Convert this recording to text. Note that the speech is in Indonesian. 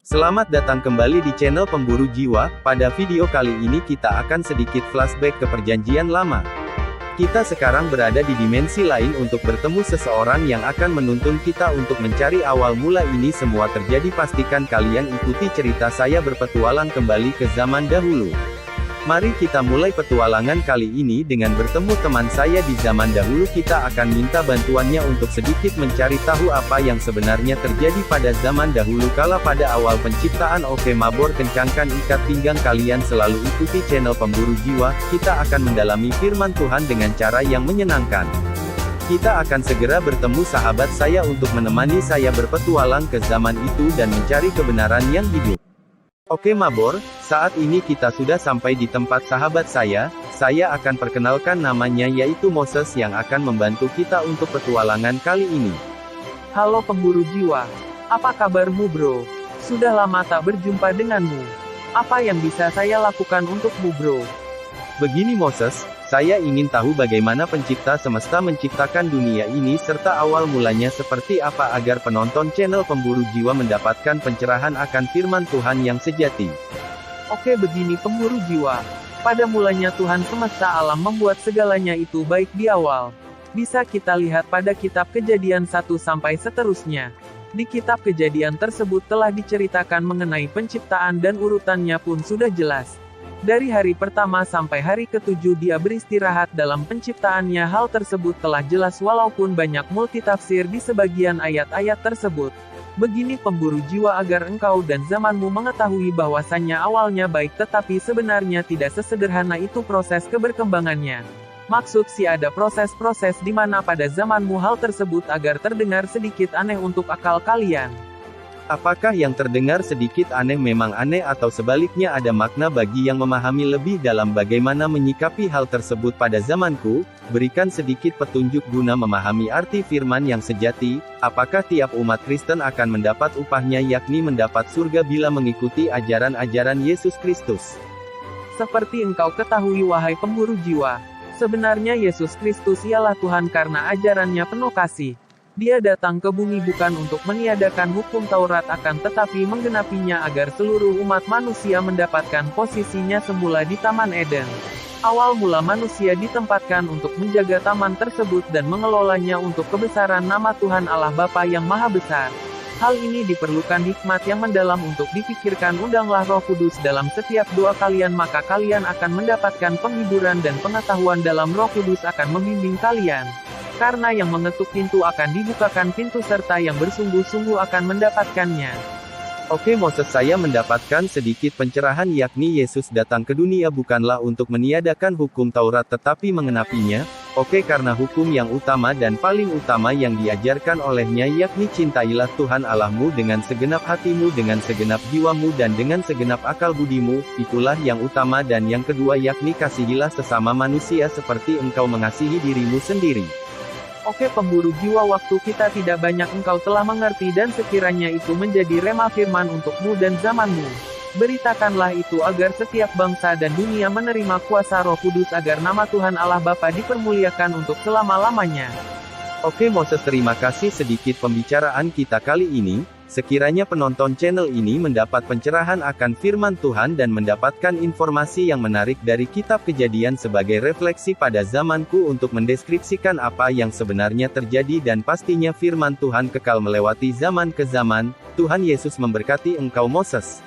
Selamat datang kembali di channel Pemburu Jiwa. Pada video kali ini kita akan sedikit flashback ke perjanjian lama. Kita sekarang berada di dimensi lain untuk bertemu seseorang yang akan menuntun kita untuk mencari awal mula ini semua terjadi. Pastikan kalian ikuti cerita saya berpetualang kembali ke zaman dahulu. Mari kita mulai petualangan kali ini dengan bertemu teman saya di zaman dahulu. Kita akan minta bantuannya untuk sedikit mencari tahu apa yang sebenarnya terjadi pada zaman dahulu kala pada awal penciptaan. Oke Mabor, kencangkan ikat pinggang kalian, selalu ikuti channel Pemburu Jiwa. Kita akan mendalami firman Tuhan dengan cara yang menyenangkan. Kita akan segera bertemu sahabat saya untuk menemani saya berpetualang ke zaman itu dan mencari kebenaran yang hidup. Oke Mabor, saat ini kita sudah sampai di tempat sahabat saya akan perkenalkan namanya yaitu Moses yang akan membantu kita untuk petualangan kali ini. Halo Pemburu Jiwa, apa kabarmu bro? Sudah lama tak berjumpa denganmu. Apa yang bisa saya lakukan untukmu bro? Begini Moses, saya ingin tahu bagaimana pencipta semesta menciptakan dunia ini serta awal mulanya seperti apa agar penonton channel Pemburu Jiwa mendapatkan pencerahan akan firman Tuhan yang sejati. Oke, begini Pemburu Jiwa. Pada mulanya Tuhan semesta alam membuat segalanya itu baik di awal. Bisa kita lihat pada kitab Kejadian 1 sampai seterusnya. Di kitab Kejadian tersebut telah diceritakan mengenai penciptaan dan urutannya pun sudah jelas. Dari hari pertama sampai hari ke-7 dia beristirahat dalam penciptaannya. Hal tersebut telah jelas walaupun banyak multitafsir di sebagian ayat-ayat tersebut. Begini Pemburu Jiwa, agar engkau dan zamanmu mengetahui bahwasannya awalnya baik tetapi sebenarnya tidak sesederhana itu proses keberkembangannya. Maksud sih ada proses-proses di mana pada zamanmu hal tersebut agar terdengar sedikit aneh untuk akal kalian. Apakah yang terdengar sedikit aneh memang aneh atau sebaliknya ada makna bagi yang memahami lebih dalam bagaimana menyikapi hal tersebut pada zamanku? Berikan sedikit petunjuk guna memahami arti firman yang sejati. Apakah tiap umat Kristen akan mendapat upahnya yakni mendapat surga bila mengikuti ajaran-ajaran Yesus Kristus? Seperti engkau ketahui wahai Pemburu Jiwa, sebenarnya Yesus Kristus ialah Tuhan karena ajarannya penuh kasih. Dia datang ke bumi bukan untuk meniadakan hukum Taurat akan tetapi menggenapinya agar seluruh umat manusia mendapatkan posisinya semula di Taman Eden. Awal mula manusia ditempatkan untuk menjaga taman tersebut dan mengelolanya untuk kebesaran nama Tuhan Allah Bapa yang Maha Besar. Hal ini diperlukan hikmat yang mendalam untuk dipikirkan. Undanglah Roh Kudus dalam setiap doa kalian maka kalian akan mendapatkan penghiburan dan pengetahuan dalam Roh Kudus akan membimbing kalian. Karena yang mengetuk pintu akan dibukakan pintu serta yang bersungguh-sungguh akan mendapatkannya. Oke Moses, saya mendapatkan sedikit pencerahan yakni Yesus datang ke dunia bukanlah untuk meniadakan hukum Taurat tetapi mengenapinya. Oke, karena hukum yang utama dan paling utama yang diajarkan olehnya yakni cintailah Tuhan Allahmu dengan segenap hatimu, dengan segenap jiwamu dan dengan segenap akal budimu. Itulah yang utama, dan yang kedua yakni kasihilah sesama manusia seperti engkau mengasihi dirimu sendiri. Oke Pemburu Jiwa, waktu kita tidak banyak, engkau telah mengerti dan sekiranya itu menjadi rema firman untukmu dan zamanmu. Beritakanlah itu agar setiap bangsa dan dunia menerima kuasa Roh Kudus agar nama Tuhan Allah Bapa dipermuliakan untuk selama-lamanya. Oke Moses, terima kasih sedikit pembicaraan kita kali ini. Sekiranya penonton channel ini mendapat pencerahan akan firman Tuhan dan mendapatkan informasi yang menarik dari kitab Kejadian sebagai refleksi pada zamanku untuk mendeskripsikan apa yang sebenarnya terjadi, dan pastinya firman Tuhan kekal melewati zaman ke zaman. Tuhan Yesus memberkati engkau Moses.